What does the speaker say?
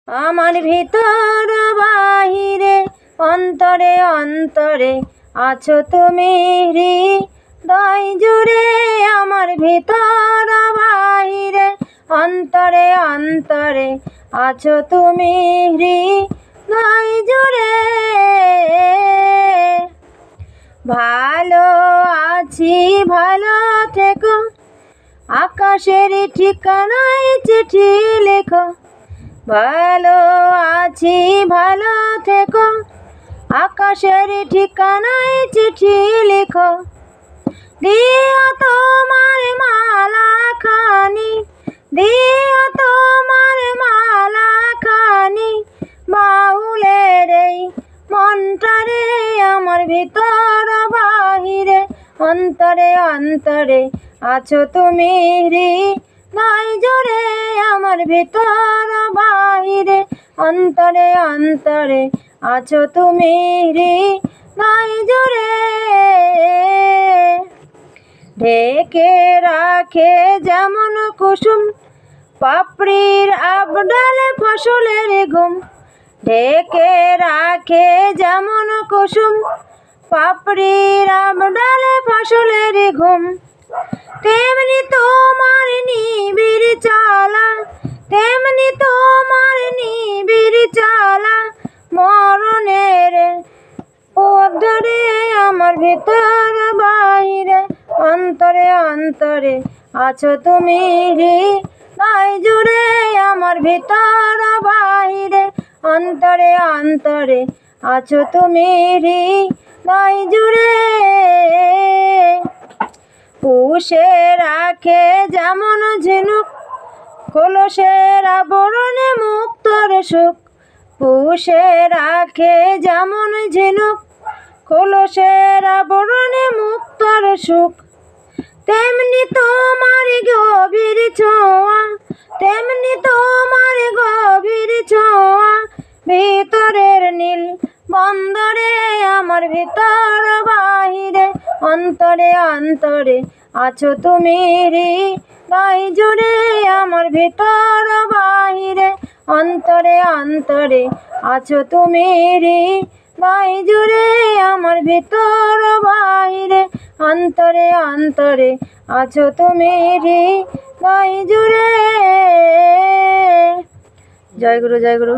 আমার ভিতর বাহিরে অন্তরে অন্তরে আছো তুমি হৃদয় জুড়ে। আমার ভিতর বাহিরে অন্তরে অন্তরে আছো তুমি হৃদয় জুড়ে। ভালো আছি ভালো থেকো, আকাশের ঠিকানায় চিঠি লেখো। ভালো আছি ভালো থেকো, আকাশের ঠিকানায় চিঠি লেখো। দিও তোমার মালা খানি, দিও তোমার মালা খানি, বাউলের এই মনটারে। আমার ভিতর বাহিরে অন্তরে অন্তরে আছো তুমি হৃদয় জুড়ে। আমার ভিতর বাহিরে অন্তরে অন্তরে আছো তুমি হৃদয় জুড়ে। ঢেকে রাখে যেমন কুসুম পাপড়ির আবডালে ফসলের ঘুম। ঢেকে রাখে যেমন কুসুম পাপড়ির আবডালে ফসলের ঘুম। তেমনি তোমার নিবিড় চলা, তেমনি তোমার নিবিড় চলা, মরণের পথ ধরে। আমার ভিতর বাহিরে অন্তরে অন্তরে আছো তুমি হৃদয় জুড়ে। আমার ভিতর বাহিরে অন্তরে অন্তরে আছো তুমি হৃদয় জুড়ে। পুষে রাখে যেমন ঝিনুক কলসের আবরণে মুক্তর সুখ। পুষে রাখে যেমন ঝিনুক কলসের আবরণে মুক্তর সুখ। তেমনি তোমার গভীর ছোঁয়া, তেমনি তোমার গভীর ছোঁয়া, ভিতরের নীল বন্দরে। আমার ভিতর বাহিরে অন্তরে অন্তরে আছো তুমি হৃদয় জুড়ে। আমার ভিতর বাহিরে অন্তরে অন্তরে আছো তুমি হৃদয় জুড়ে। আমার ভিতর বাহিরে অন্তরে অন্তরে আছো তুমি হৃদয় জুড়ে। জয় গুরু, জয় গুরু।